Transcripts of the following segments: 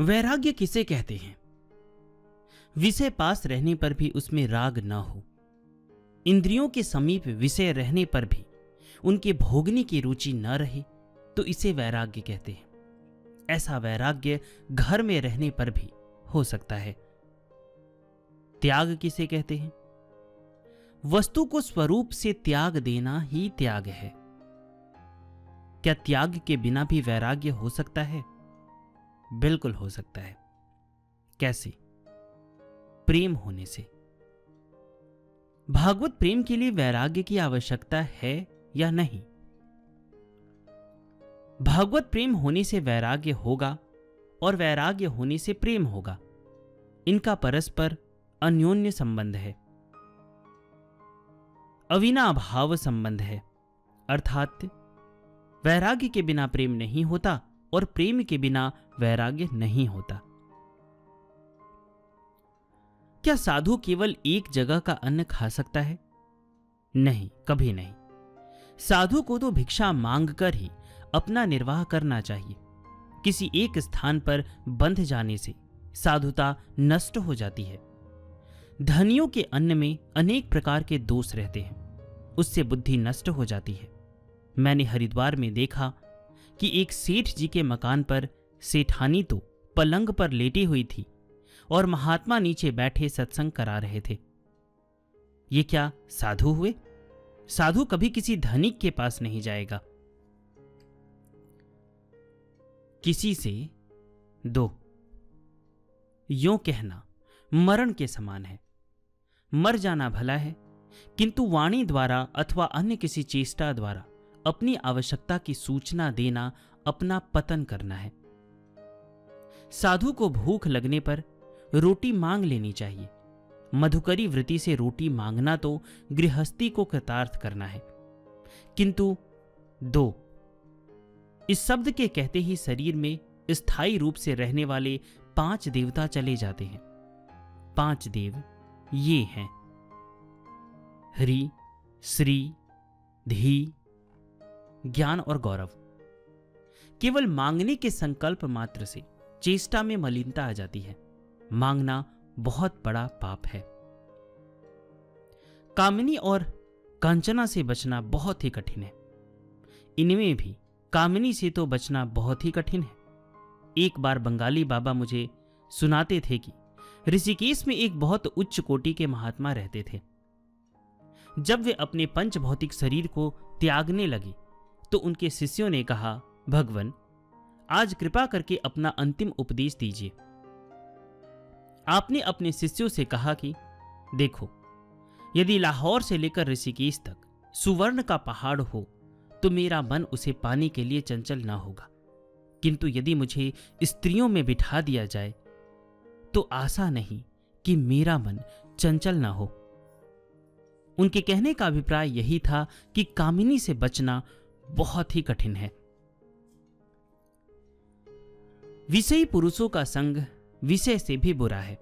वैराग्य किसे कहते हैं? विषय पास रहने पर भी उसमें राग न हो, इंद्रियों के समीप विषय रहने पर भी उनके भोगने की रुचि न रहे, तो इसे वैराग्य कहते हैं। ऐसा वैराग्य घर में रहने पर भी हो सकता है। त्याग किसे कहते हैं? वस्तु को स्वरूप से त्याग देना ही त्याग है। क्या त्याग के बिना भी वैराग्य हो सकता है? बिल्कुल हो सकता है। कैसे? प्रेम होने से। भागवत प्रेम के लिए वैराग्य की आवश्यकता है या नहीं? भागवत प्रेम होने से वैराग्य होगा और वैराग्य होने से प्रेम होगा। इनका परस्पर अन्योन्य संबंध है, अविनाभाव संबंध है। अर्थात वैराग्य के बिना प्रेम नहीं होता और प्रेम के बिना वैराग्य नहीं होता। क्या साधु केवल एक जगह का अन्न खा सकता है? नहीं, कभी नहीं। साधु को तो भिक्षा मांगकर ही अपना निर्वाह करना चाहिए। किसी एक स्थान पर बंध जाने से साधुता नष्ट हो जाती है। धनियों के अन्न में अनेक प्रकार के दोष रहते हैं, उससे बुद्धि नष्ट हो जाती है। मैंने हरिद्वार में देखा कि एक सेठ जी के मकान पर सेठानी तो पलंग पर लेटी हुई थी और महात्मा नीचे बैठे सत्संग करा रहे थे। ये क्या साधु हुए? साधु कभी किसी धनिक के पास नहीं जाएगा। किसी से दो, यों कहना मरण के समान है। मर जाना भला है, किंतु वाणी द्वारा अथवा अन्य किसी चेष्टा द्वारा अपनी आवश्यकता की सूचना देना अपना पतन करना है। साधु को भूख लगने पर रोटी मांग लेनी चाहिए। मधुकरी वृत्ति से रोटी मांगना तो गृहस्थी को कृतार्थ करना है। किंतु दो, इस शब्द के कहते ही शरीर में स्थायी रूप से रहने वाले 5 देवता चले जाते हैं। 5 देव ये हैं: हरि, श्री, धी, ज्ञान और गौरव। केवल मांगने के संकल्प मात्र से चेष्टा में मलिनता आ जाती है। मांगना बहुत बड़ा पाप है। कामिनी और कांचना से बचना बहुत ही कठिन है। इनमें भी कामिनी से तो बचना बहुत ही कठिन है। एक बार बंगाली बाबा मुझे सुनाते थे कि ऋषिकेश में एक बहुत उच्च कोटि के महात्मा रहते थे। जब वे अपने पंच भौतिक शरीर को त्यागने लगे तो उनके शिष्यों ने कहा, भगवान, आज कृपा करके अपना अंतिम उपदेश दीजिए। आपने अपने शिष्यों से कहा कि देखो, यदि लाहौर से लेकर ऋषिकेश तक सुवर्ण का पहाड़ हो तो मेरा मन उसे पाने के लिए चंचल ना होगा, किंतु यदि मुझे स्त्रियों में बिठा दिया जाए तो आशा नहीं कि मेरा मन चंचल ना हो। उनके कहने का अभिप्राय यही था कि कामिनी से बचना बहुत ही कठिन है। विषयी पुरुषों का संग विषय से भी बुरा है।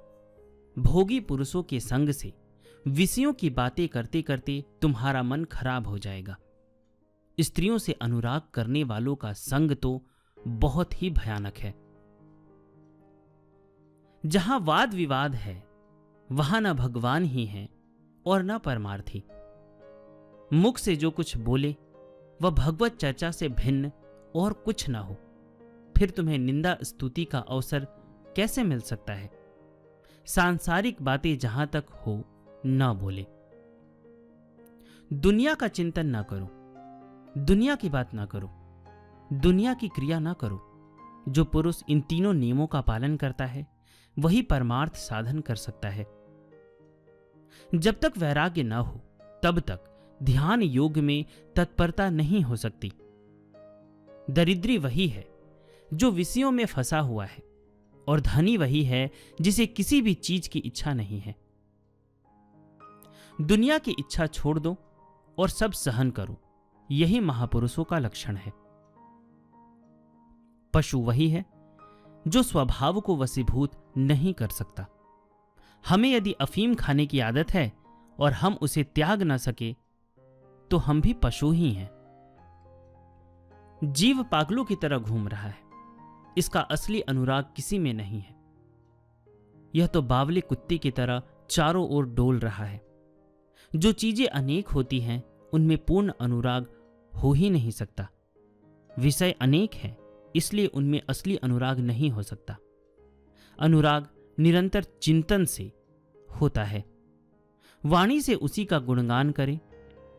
भोगी पुरुषों के संग से विषयों की बातें करते करते तुम्हारा मन खराब हो जाएगा। स्त्रियों से अनुराग करने वालों का संग तो बहुत ही भयानक है। जहां वाद विवाद है वहां न भगवान ही है और न परमार्थी। मुख से जो कुछ बोले वह भगवत चर्चा से भिन्न और कुछ न हो, फिर तुम्हें निंदा स्तुति का अवसर कैसे मिल सकता है? सांसारिक बातें जहां तक हो न बोले। दुनिया का चिंतन ना करो, दुनिया की बात ना करो, दुनिया की क्रिया ना करो। जो पुरुष इन तीनों नियमों का पालन करता है वही परमार्थ साधन कर सकता है। जब तक वैराग्य न हो तब तक ध्यान योग में तत्परता नहीं हो सकती। दरिद्री वही है जो विषयों में फंसा हुआ है और धनी वही है जिसे किसी भी चीज की इच्छा नहीं है। दुनिया की इच्छा छोड़ दो और सब सहन करो, यही महापुरुषों का लक्षण है। पशु वही है जो स्वभाव को वशीभूत नहीं कर सकता। हमें यदि अफीम खाने की आदत है और हम उसे त्याग ना सके तो हम भी पशु ही हैं। जीव पागलों की तरह घूम रहा है। इसका असली अनुराग किसी में नहीं है। यह तो बावले कुत्ते की तरह चारों ओर डोल रहा है। जो चीजें अनेक होती हैं उनमें पूर्ण अनुराग हो ही नहीं सकता। विषय अनेक हैं, इसलिए उनमें असली अनुराग नहीं हो सकता। अनुराग निरंतर चिंतन से होता है। वाणी से उसी का गुणगान करें,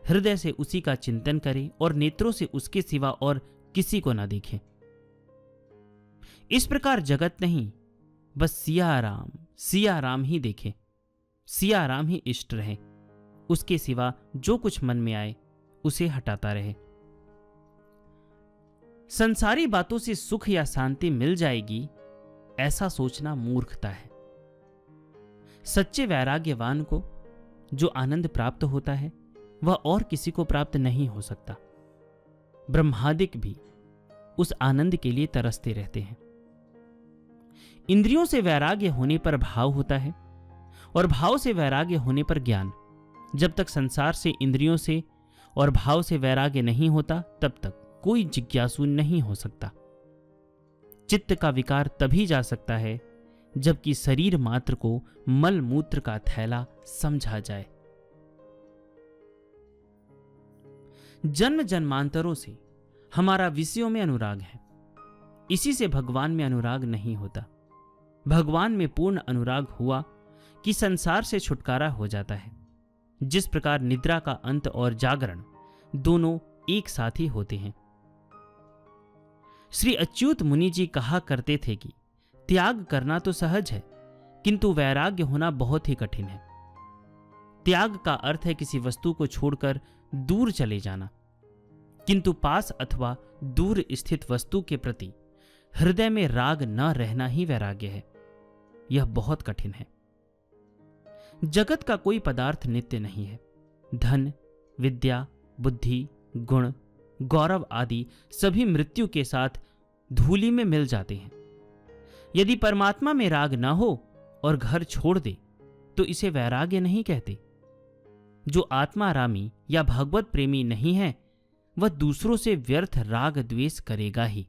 हृदय से उसी का चिंतन करें और नेत्रों से उसके सिवा और किसी को ना देखें। इस प्रकार जगत नहीं, बस सिया राम ही देखें, सिया राम ही इष्ट रहे। उसके सिवा जो कुछ मन में आए उसे हटाता रहे। संसारी बातों से सुख या शांति मिल जाएगी, ऐसा सोचना मूर्खता है। सच्चे वैराग्यवान को जो आनंद प्राप्त होता है वह और किसी को प्राप्त नहीं हो सकता। ब्रह्मादिक भी उस आनंद के लिए तरसते रहते हैं। इंद्रियों से वैराग्य होने पर भाव होता है और भाव से वैराग्य होने पर ज्ञान। जब तक संसार से, इंद्रियों से और भाव से वैराग्य नहीं होता, तब तक कोई जिज्ञासु नहीं हो सकता। चित्त का विकार तभी जा सकता है जबकि शरीर मात्र को मल मूत्र का थैला समझा जाए। जन्म जन्मांतरों से हमारा विषयों में अनुराग है, इसी से भगवान में अनुराग नहीं होता। भगवान में पूर्ण अनुराग हुआ कि संसार से छुटकारा हो जाता है। जिस प्रकार निद्रा का अंत और जागरण दोनों एक साथ ही होते हैं। श्री अच्युत मुनि जी कहा करते थे कि त्याग करना तो सहज है, किंतु वैराग्य होना बहुत ही कठिन है। त्याग का अर्थ है किसी वस्तु को छोड़कर दूर चले जाना, किंतु पास अथवा दूर स्थित वस्तु के प्रति हृदय में राग न रहना ही वैराग्य है। यह बहुत कठिन है। जगत का कोई पदार्थ नित्य नहीं है। धन, विद्या, बुद्धि, गुण, गौरव आदि सभी मृत्यु के साथ धूलि में मिल जाते हैं। यदि परमात्मा में राग न हो और घर छोड़ दे तो इसे वैराग्य नहीं कहते। जो आत्मारामी या भगवत प्रेमी नहीं है वह दूसरों से व्यर्थ राग द्वेष करेगा ही।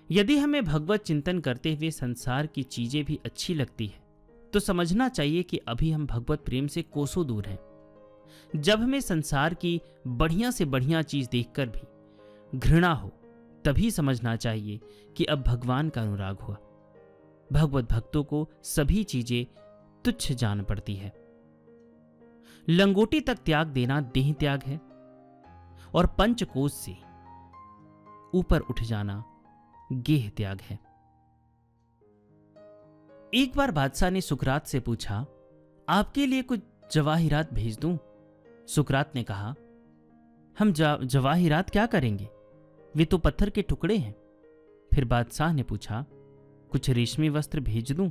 यदि हमें भगवत चिंतन करते हुए संसार की चीजें भी अच्छी लगती है तो समझना चाहिए कि अभी हम भगवत प्रेम से कोसों दूर हैं। जब हमें संसार की बढ़िया से बढ़िया चीज देखकर भी घृणा हो तभी समझना चाहिए कि अब भगवान का अनुराग हुआ। भगवत भक्तों को सभी चीजें तुच्छ जान पड़ती है। लंगोटी तक त्याग देना देह त्याग है और पंचकोश से ऊपर उठ जाना गेह त्याग है। एक बार बादशाह ने सुकरात से पूछा, आपके लिए कुछ जवाहिरात भेज दूं? सुकरात ने कहा, हम जवाहिरात क्या करेंगे, वे तो पत्थर के टुकड़े हैं। फिर बादशाह ने पूछा, कुछ रेशमी वस्त्र भेज दूं?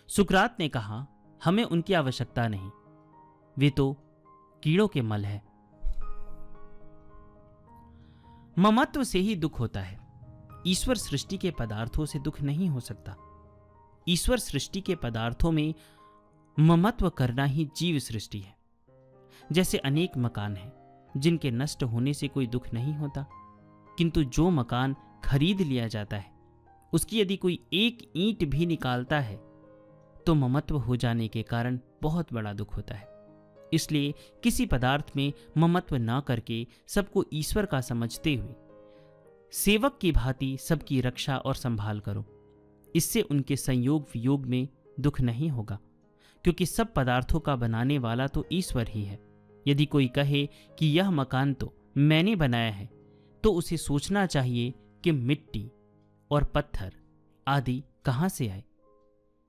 सुकरात ने कहा, हमें उनकी आवश्यकता नहीं, वे तो कीड़ों के मल है। ममत्व से ही दुख होता है। ईश्वर सृष्टि के पदार्थों से दुख नहीं हो सकता। ईश्वर सृष्टि के पदार्थों में ममत्व करना ही जीव सृष्टि है। जैसे अनेक मकान हैं जिनके नष्ट होने से कोई दुख नहीं होता, किंतु जो मकान खरीद लिया जाता है उसकी यदि कोई एक ईंट भी निकालता है तो ममत्व हो जाने के कारण बहुत बड़ा दुख होता है। इसलिए किसी पदार्थ में ममत्व ना करके सबको ईश्वर का समझते हुए सेवक की भांति सबकी रक्षा और संभाल करो। इससे उनके संयोग वियोग में दुख नहीं होगा, क्योंकि सब पदार्थों का बनाने वाला तो ईश्वर ही है। यदि कोई कहे कि यह मकान तो मैंने बनाया है, तो उसे सोचना चाहिए कि मिट्टी और पत्थर आदि कहां से आए।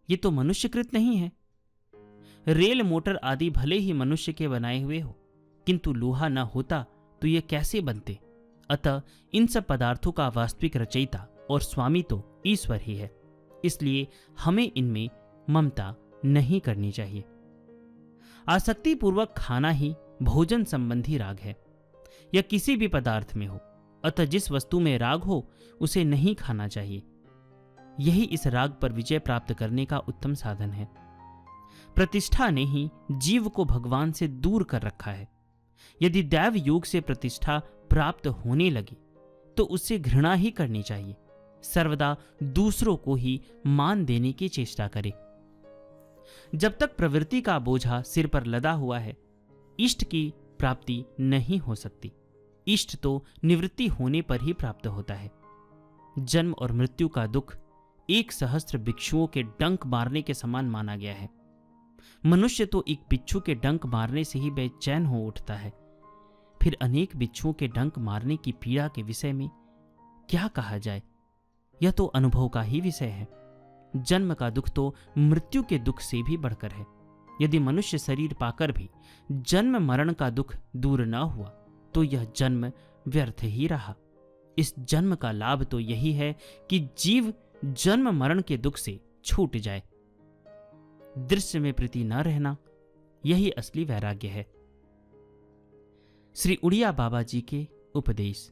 ये तो मनुष्यकृत नहीं है। रेल मोटर आदि भले ही मनुष्य के बनाए हुए हो, किंतु लोहा न होता तो ये कैसे बनते। अतः इन सब पदार्थों का वास्तविक रचयिता और स्वामी तो ईश्वर ही है। इसलिए हमें इनमें ममता नहीं करनी चाहिए। आसक्ति पूर्वक खाना ही भोजन संबंधी राग है, या किसी भी पदार्थ में हो। अतः जिस वस्तु में राग हो उसे नहीं खाना चाहिए। यही इस राग पर विजय प्राप्त करने का उत्तम साधन है। प्रतिष्ठा ने ही जीव को भगवान से दूर कर रखा है। यदि दैव योग से प्रतिष्ठा प्राप्त होने लगी तो उससे घृणा ही करनी चाहिए। सर्वदा दूसरों को ही मान देने की चेष्टा करे। जब तक प्रवृत्ति का बोझा सिर पर लदा हुआ है, इष्ट की प्राप्ति नहीं हो सकती। इष्ट तो निवृत्ति होने पर ही प्राप्त होता है। जन्म और मृत्यु का दुख 1,000 बिच्छुओं के डंक मारने के समान माना गया है। मनुष्य तो एक बिच्छू के डंक मारने से ही बेचैन हो उठता है, फिर अनेक बिच्छुओं के डंक मारने की पीड़ा के विषय में क्या कहा जाए। यह तो अनुभव का ही विषय है। जन्म का दुख तो मृत्यु के दुख से भी बढ़कर है। यदि मनुष्य शरीर पाकर भी जन्म मरण का दुख दूर न हुआ तो यह जन्म व्यर्थ ही रहा। इस जन्म का लाभ तो यही है कि जीव जन्म मरण के दुख से छूट जाए। दृश्य में प्रीति न रहना, यही असली वैराग्य है। श्री उड़िया बाबा जी के उपदेश।